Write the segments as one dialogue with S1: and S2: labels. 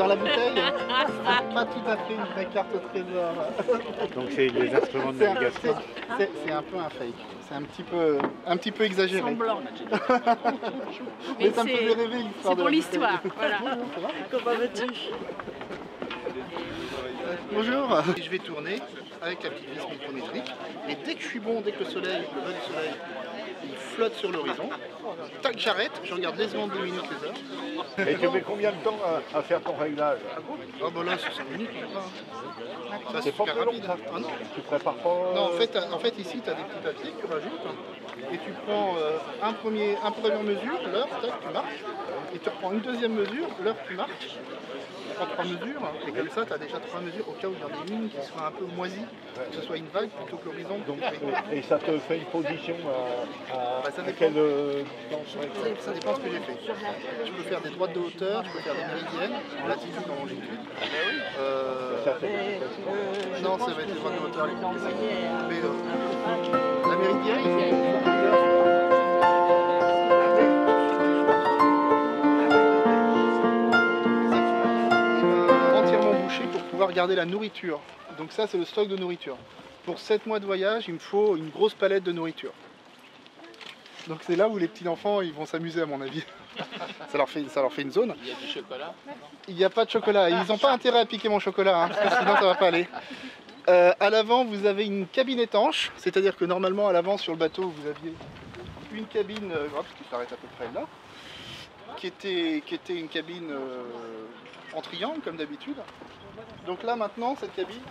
S1: Dans la bouteille, c'est pas tout à fait une vraie carte au trésor.
S2: Donc c'est des instruments de navigation.
S1: C'est un peu un fake. C'est un petit peu exagéré.
S3: Semblant.
S1: Mais ça me faisait rêver l'histoire.
S3: C'est pour l'histoire, voilà.
S1: Comment vas-tu? Bonjour. Je vais tourner avec la petite vis micrométrique et dès que je suis bon, dès que le bas du soleil, il flotte sur l'horizon, tac, j'arrête, je regarde les secondes, les minutes, les heures.
S2: Et tu mets combien de temps à faire ton réglage?
S1: Ah bah là, c'est 5 minutes, je sais pas. Ça, c'est
S2: pas
S1: super
S2: plus long,
S1: rapide.
S2: ça.
S1: Ah non.
S2: Tu prépares pas...
S1: Non, en fait ici, tu as des petits papiers que tu rajoutes et tu prends une première mesure, l'heure, tac, tu marches, et tu reprends une deuxième mesure, l'heure, tu marches. Tu prends 3 mesures, et comme ça, tu as déjà 3 mesures au cas où il y en a une qui soit un peu moisie, que ce soit une vague plutôt que l'horizon.
S2: Et ça te fait une position
S1: Bah, ça
S2: à
S1: dépend.
S2: quelle distance?
S1: Ça dépend de ce que j'ai fait. Je peux faire des droites de hauteur, je peux faire des méridiennes, en latitude, en longitude. Non, ça va être les droites de hauteur les plus précises. Mais la méridienne, entièrement bouché pour pouvoir garder la nourriture. Donc ça, c'est le stock de nourriture. Pour 7 mois de voyage, il me faut une grosse palette de nourriture. Donc c'est là où les petits enfants ils vont s'amuser à mon avis. ça leur fait une zone.
S4: Il y a du chocolat?
S1: Il n'y a pas de chocolat. Ils n'ont pas intérêt à piquer mon chocolat, hein, parce que sinon ça va pas aller. À l'avant vous avez une cabine étanche, c'est-à-dire que normalement à l'avant sur le bateau vous aviez une cabine qui s'arrête à peu près là, qui était une cabine en triangle comme d'habitude. Donc là maintenant cette cabine,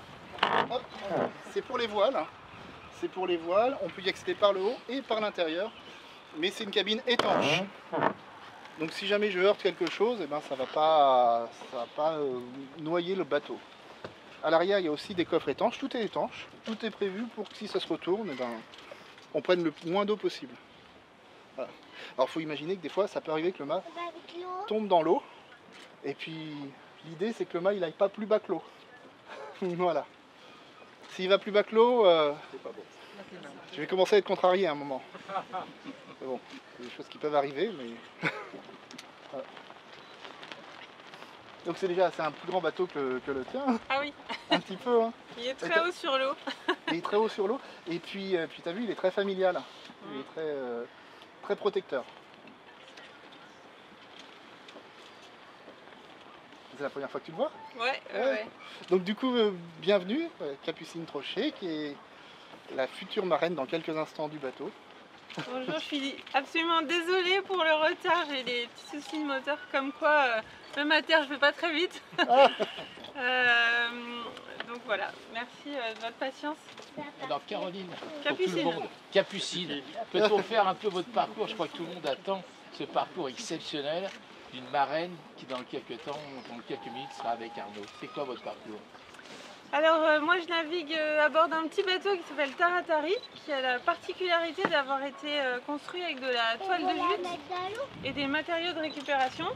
S1: c'est pour les voiles. C'est pour les voiles, on peut y accéder par le haut et par l'intérieur, mais c'est une cabine étanche. Donc si jamais je heurte quelque chose, eh ben, ça va pas noyer le bateut. À l'arrière, il y a aussi des coffres étanches, tout est étanche, tout est prévu pour que si ça se retourne, eh ben, on prenne le moins d'eau possible. Voilà. Alors il faut imaginer que des fois, ça peut arriver que le mât tombe dans l'eau, et puis l'idée c'est que le mât il aille pas plus bas que l'eau. Voilà. S'il va plus bas que l'eau, c'est pas bon. Je vais commencer à être contrarié à un moment. Mais bon, c'est des choses qui peuvent arriver, mais... Voilà. Donc c'est un plus grand bateau que le tien.
S5: Ah oui.
S1: Un petit peu. Hein.
S5: Il est très haut sur l'eau.
S1: Il est très haut sur l'eau. Et puis tu as vu, il est très familial. Il est très protecteur. C'est la première fois que tu le vois?
S5: Ouais.
S1: Donc du coup, bienvenue, Capucine Trochet, qui est la future marraine dans quelques instants du bateau.
S5: Bonjour, je suis absolument désolée pour le retard, j'ai des petits soucis de moteur, comme quoi, même à terre, je vais pas très vite. Donc voilà, merci de votre patience.
S4: Alors Caroline,
S5: Capucine.
S4: pour tout le monde, Capucine, peut-on faire un peu votre parcours? Je crois que tout le monde attend ce parcours exceptionnel d'une marraine qui dans quelques temps, dans quelques minutes sera avec Arnaud. C'est quoi votre parcours?
S5: Alors moi je navigue à bord d'un petit bateau qui s'appelle Taratari, qui a la particularité d'avoir été construit avec de la toile de jute et des matériaux de récupération.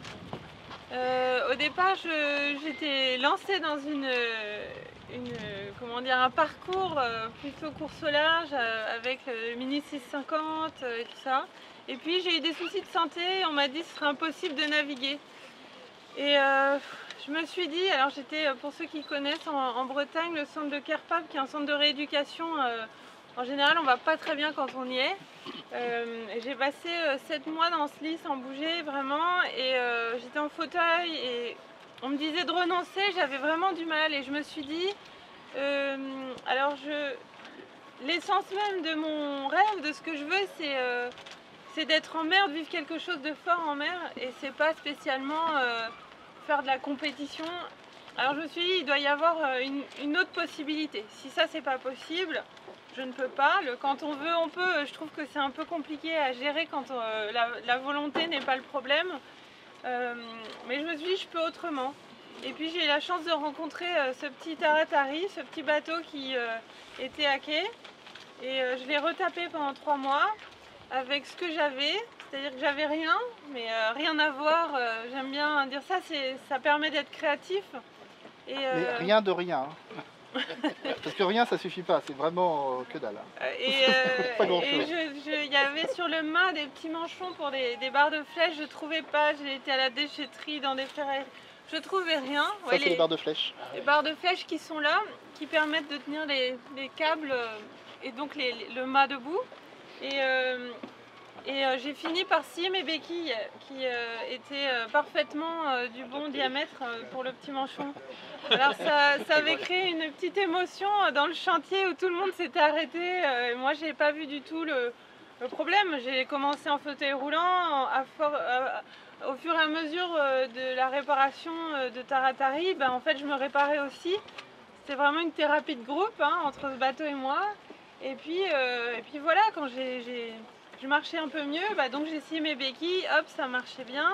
S5: Au départ j'étais lancée dans un parcours plutôt course au large avec le Mini 650 et tout ça. Et puis j'ai eu des soucis de santé et on m'a dit que ce serait impossible de naviguer. Et je me suis dit, alors j'étais, pour ceux qui connaissent, en Bretagne, le centre de Kerpap, qui est un centre de rééducation. En général, on va pas très bien quand on y est. J'ai passé 7 mois dans ce lit sans bouger, vraiment. Et j'étais en fauteuil et on me disait de renoncer, j'avais vraiment du mal. Et je me suis dit, l'essence même de mon rêve, de ce que je veux, c'est d'être en mer, de vivre quelque chose de fort en mer. Et c'est pas spécialement... faire de la compétition. Alors je me suis dit, il doit y avoir une autre possibilité. Si ça c'est pas possible, je ne peux pas. Quand on veut, on peut. Je trouve que c'est un peu compliqué à gérer quand la volonté n'est pas le problème. Mais je me suis dit, je peux autrement. Et puis j'ai eu la chance de rencontrer ce petit Taratari, ce petit bateau qui était à quai. Et je l'ai retapé pendant 3 mois avec ce que j'avais. C'est-à-dire que j'avais rien, mais rien à voir, j'aime bien dire ça, ça permet d'être créatif.
S1: Mais rien de rien. Hein. Parce que rien ça suffit pas, c'est vraiment que dalle. Pas grand-chose.
S5: Il y avait sur le mât des petits manchons pour des barres de flèche, je trouvais pas, j'ai été à la déchetterie, dans des ferrailleries. je trouvais rien.
S1: Ça,
S5: Ouais,
S1: c'est les barres de flèche.
S5: les barres de flèche qui sont là, qui permettent de tenir les câbles et donc le mât debout. Et j'ai fini par scier mes béquilles qui étaient parfaitement du bon diamètre pour le petit manchon. Alors ça avait créé une petite émotion dans le chantier où tout le monde s'était arrêté. Et moi, j'ai pas vu du tout le problème. J'ai commencé en fauteuil roulant. Au fur et à mesure de la réparation de Taratari, ben, en fait, je me réparais aussi. C'était vraiment une thérapie de groupe hein, entre ce bateau et moi. Et puis voilà, quand je marchais un peu mieux, bah donc j'ai scié mes béquilles, hop, ça marchait bien.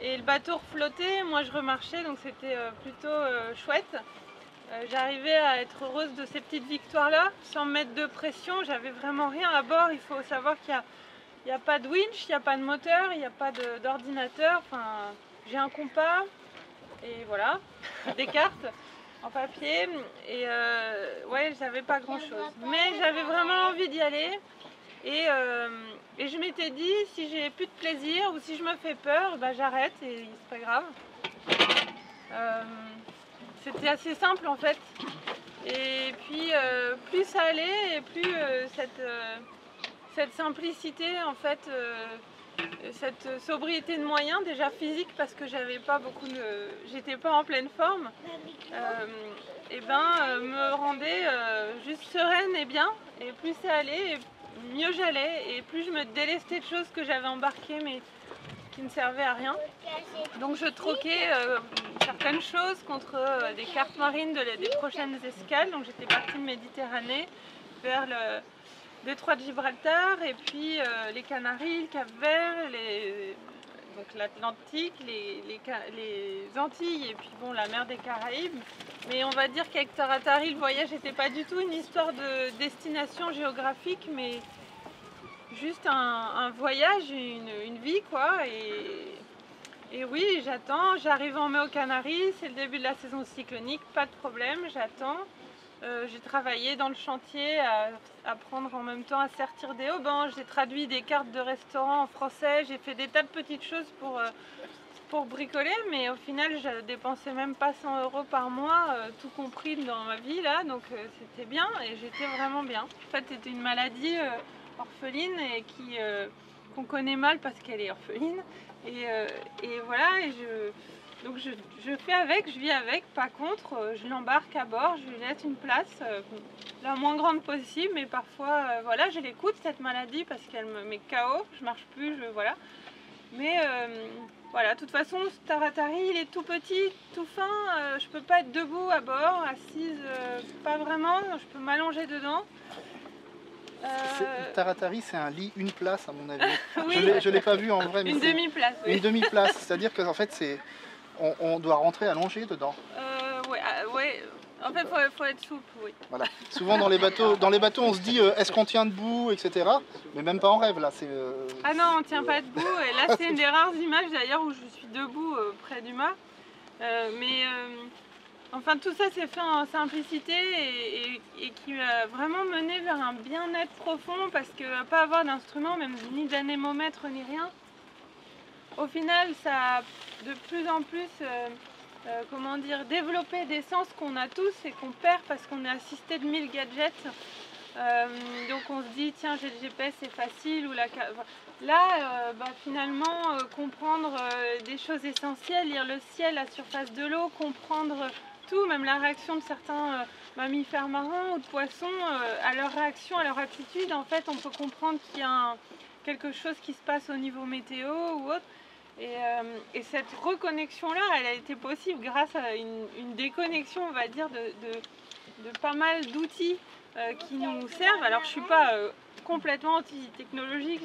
S5: Et le bateau reflottait, moi je remarchais, donc c'était plutôt chouette. J'arrivais à être heureuse de ces petites victoires-là, sans mettre de pression. J'avais vraiment rien à bord. Il faut savoir qu'il n'y a pas de winch, il n'y a pas de moteur, il n'y a pas d'ordinateur. Enfin, j'ai un compas et voilà, des cartes en papier. Et ouais, j'avais pas grand-chose. Mais j'avais vraiment envie d'y aller. Et je m'étais dit, si j'ai plus de plaisir ou si je me fais peur, bah, j'arrête et c'est pas grave. C'était assez simple en fait. Et puis plus ça allait et plus cette simplicité en fait, cette sobriété de moyens déjà physique parce que j'avais pas j'étais pas en pleine forme, et me rendait juste sereine et bien. Et plus ça allait, et mieux j'allais et plus je me délestais de choses que j'avais embarquées mais qui ne servaient à rien. Donc je troquais certaines choses contre des cartes marines des prochaines escales. Donc j'étais partie de Méditerranée vers le détroit de Gibraltar et puis les Canaries, le Cap-Vert, donc l'Atlantique, les Antilles et puis bon la mer des Caraïbes. Mais on va dire qu'avec Taratari, le voyage n'était pas du tout une histoire de destination géographique, mais juste un voyage, une vie quoi. Et oui, j'attends, j'arrive en mai aux Canaries, c'est le début de la saison cyclonique, pas de problème, j'attends. J'ai travaillé dans le chantier à apprendre en même temps à sertir des haubans, j'ai traduit des cartes de restaurants en français, j'ai fait des tas de petites choses pour bricoler, mais au final je dépensais même pas 100 € par mois, tout compris dans ma vie là, donc c'était bien et j'étais vraiment bien. En fait c'était une maladie orpheline et qu'on connaît mal parce qu'elle est orpheline et voilà, donc je fais avec, je vis avec, pas contre, je l'embarque à bord, je lui laisse une place la moins grande possible, mais parfois voilà, je l'écoute cette maladie parce qu'elle me met KO, je marche plus, voilà. Mais voilà, de toute façon, ce Taratari, il est tout petit, tout fin, je peux pas être debout à bord, assise, pas vraiment, je peux m'allonger dedans.
S1: Taratari, c'est un lit, une place à mon avis.
S5: Oui.
S1: Je l'ai pas vu en vrai, mais
S5: une demi-place. Oui.
S1: Une demi-place, c'est-à-dire qu'en fait, on doit rentrer allongé dedans.
S5: Ouais. En fait, faut être souple, oui.
S1: Voilà. Souvent dans les bateaux, on se dit est-ce qu'on tient debout, etc. Mais même pas en rêve là.
S5: Ah non, on tient pas debout. Et là, c'est une des rares images d'ailleurs où je suis debout près du mât. Enfin, tout ça s'est fait en simplicité et qui m'a vraiment mené vers un bien-être profond parce que pas avoir d'instrument, même ni d'anémomètre ni rien. Au final, ça a de plus en plus développer des sens qu'on a tous et qu'on perd parce qu'on est assisté de 1000 gadgets. Donc on se dit tiens, j'ai le GPS, c'est facile. Ou finalement comprendre des choses essentielles, lire le ciel, la surface de l'eau, comprendre tout, même la réaction de certains mammifères marins ou de poissons, à leur réaction, à leur attitude, en fait on peut comprendre qu'il y a quelque chose qui se passe au niveau météo ou autre. Et cette reconnexion-là, elle a été possible grâce à une déconnexion, on va dire, de pas mal d'outils qui nous servent. Alors je ne suis pas complètement anti-technologique,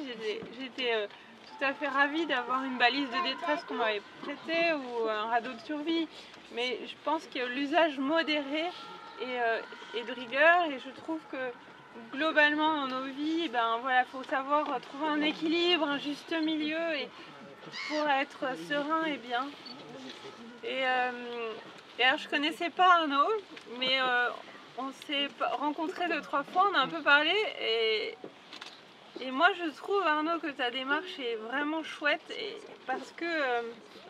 S5: j'étais tout à fait ravie d'avoir une balise de détresse qu'on m'avait prêtée ou un radeau de survie. Mais je pense que l'usage modéré et de rigueur, et je trouve que globalement dans nos vies, faut savoir trouver un équilibre, un juste milieu pour être serein et bien. Et alors je connaissais pas Arnaud, mais on s'est rencontrés 2-3 fois, on a un peu parlé Et moi je trouve, Arnaud, que ta démarche est vraiment chouette parce que,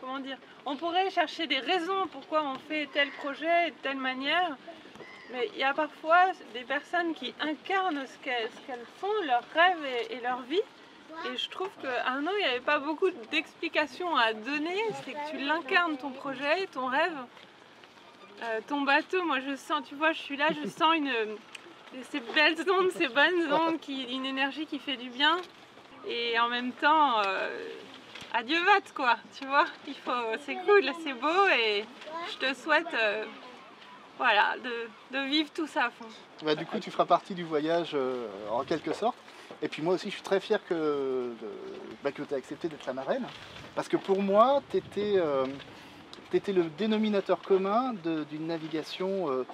S5: comment dire, on pourrait chercher des raisons pourquoi on fait tel projet de telle manière, mais il y a parfois des personnes qui incarnent ce qu'elles font, leurs rêves et leur vie. Et je trouve qu'Arnaud, il n'y avait pas beaucoup d'explications à donner, c'est que tu l'incarnes ton projet, ton rêve. Ton bateau, moi je sens, tu vois, je suis là, je sens ces belles ondes, ces bonnes ondes, une énergie qui fait du bien. Et en même temps, adieu Vat, quoi, tu vois, c'est cool, c'est beau et je te souhaite voilà, de vivre tout ça à fond.
S1: Bah, du coup, tu feras partie du voyage en quelque sorte. Et puis moi aussi, je suis très fier que tu aies accepté d'être la marraine. Parce que pour moi, tu étais le dénominateur commun d'une navigation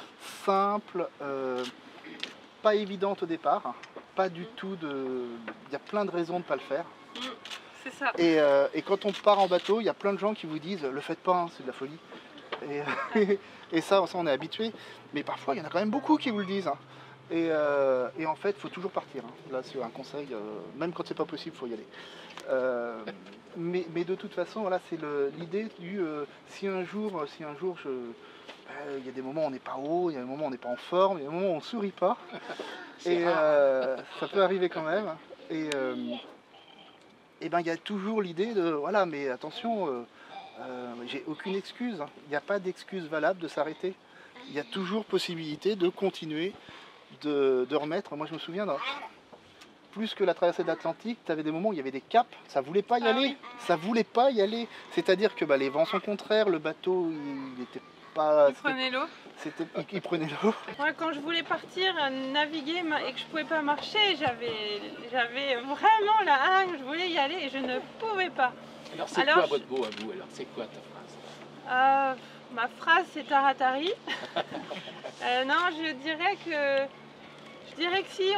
S1: simple, pas évidente au départ. Pas du tout il y a plein de raisons de ne pas le faire.
S5: C'est ça.
S1: Et quand on part en bateau, il y a plein de gens qui vous disent « le faites pas, hein, c'est de la folie ». Et ça, on est habitué. Mais parfois, il y en a quand même beaucoup qui vous le disent. Hein. Et en fait, il faut toujours partir. Hein. Là, c'est un conseil, même quand c'est pas possible, il faut y aller. Mais de toute façon, voilà, c'est l'idée du si un jour, il y a des moments où on n'est pas haut, il y a des moments où on n'est pas en forme, il y a des moments où on ne sourit pas. Et ça peut arriver quand même. Et ben, il y a toujours l'idée de voilà, mais attention, j'ai aucune excuse. Il n'y a pas d'excuse valable de s'arrêter. Il y a toujours possibilité de continuer, de remettre. Moi, je me souviens, plus que la traversée de l'Atlantique, tu avais des moments où il y avait des caps, ça ne voulait pas y aller. Oui. Ça voulait pas y aller. C'est-à-dire que les vents sont contraires, le bateau, il n'était pas...
S5: Il prenait l'eau.
S1: Il prenait l'eau.
S5: Moi, quand je voulais partir naviguer et que je ne pouvais pas marcher, j'avais vraiment la hargne, je voulais y aller et je ne pouvais pas.
S4: Alors, c'est quoi votre mot à vous? Alors, c'est quoi ta phrase?
S5: Ma phrase, c'est taratari. Non, je dirais que si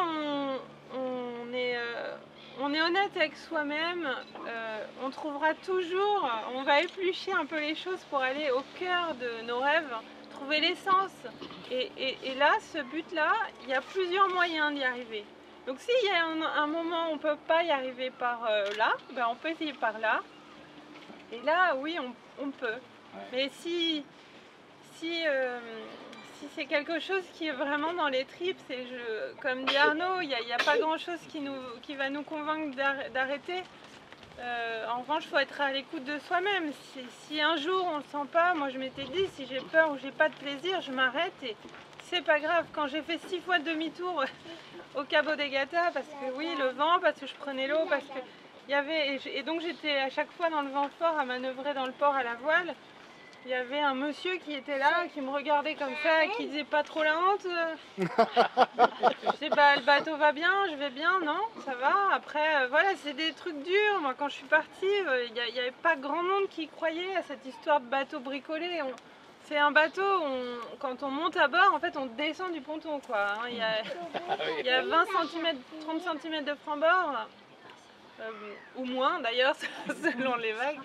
S5: on est honnête avec soi-même, on trouvera toujours, on va éplucher un peu les choses pour aller au cœur de nos rêves, trouver l'essence. Et là, ce but-là, il y a plusieurs moyens d'y arriver. Donc s'il y a un moment où on ne peut pas y arriver par là, ben on peut essayer par là. Et là, oui, on peut. Ouais. Mais si c'est quelque chose qui est vraiment dans les tripes, comme dit Arnaud, il n'y a pas grand-chose qui va nous convaincre d'arrêter. En revanche, il faut être à l'écoute de soi-même. Si un jour on ne le sent pas, moi je m'étais dit, si j'ai peur ou j'ai pas de plaisir, je m'arrête et c'est pas grave. Quand j'ai fait 6 fois demi-tour au Cabo de Gata, parce que oui, le vent, parce que je prenais l'eau, parce que il y avait, et donc j'étais à chaque fois dans le vent fort à manœuvrer dans le port à la voile. Il y avait un monsieur qui était là, qui me regardait comme ça, qui disait pas trop la honte. Je disais bah le bateau va bien, je vais bien, non, ça va. Après voilà, c'est des trucs durs. Moi quand je suis partie, il n'y avait pas grand monde qui croyait à cette histoire de bateau bricolé. C'est un bateau, quand on monte à bord, en fait on descend du ponton quoi. Hein. Il y a 20 cm, 30 cm de franc-bord, ou moins d'ailleurs, selon les vagues.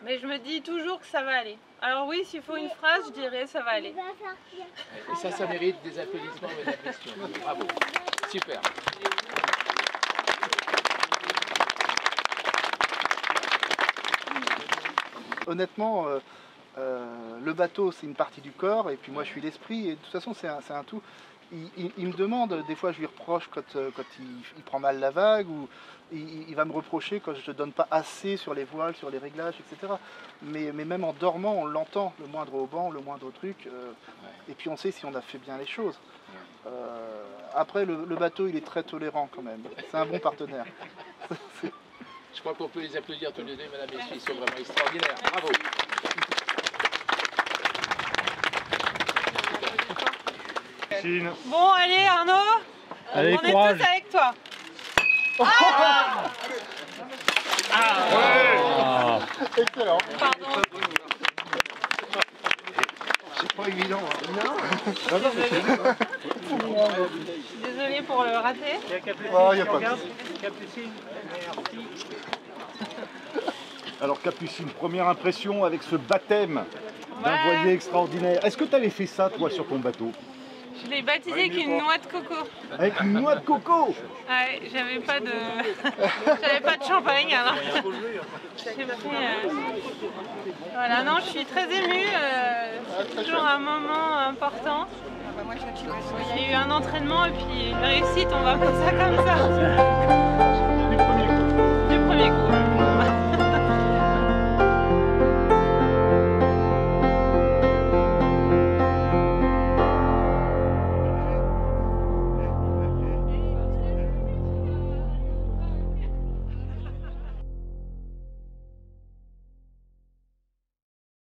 S5: Mais je me dis toujours que ça va aller. Alors oui, s'il faut une phrase, je dirais ça va aller.
S4: Et ça mérite des applaudissements, mesdames et messieurs. Bravo. Super.
S1: Honnêtement, le bateau, c'est une partie du corps, et puis moi, je suis l'esprit, et de toute façon, c'est un tout. Il me demande, des fois je lui reproche quand il prend mal la vague, ou il va me reprocher quand je ne donne pas assez sur les voiles, sur les réglages, etc. Mais même en dormant, on l'entend, le moindre haubans, le moindre truc, et puis on sait si on a fait bien les choses. Après, le bateau, il est très tolérant quand même, c'est un bon partenaire.
S4: Je crois qu'on peut les applaudir tous les deux, mesdames et messieurs, ils sont vraiment extraordinaires. Bravo.
S5: Bon, allez Arnaud,
S3: allez,
S5: on est tous avec toi.
S1: Excellent.
S5: Pardon.
S1: C'est pas évident. Hein.
S5: Désolée pour le rater.
S1: Il n'y a pas de...
S3: Capucine, merci.
S2: Alors Capucine, première impression avec ce baptême d'un voilier extraordinaire. Est-ce que tu avais fait ça toi sur ton bateau?
S5: Je l'ai baptisé avec une noix de coco.
S2: Avec une noix de coco.
S5: Ouais, j'avais pas de champagne alors. J'ai pris, Voilà, non, je suis très émue. C'est toujours un moment important. Il y a eu un entraînement et puis une réussite, on va faire ça comme ça.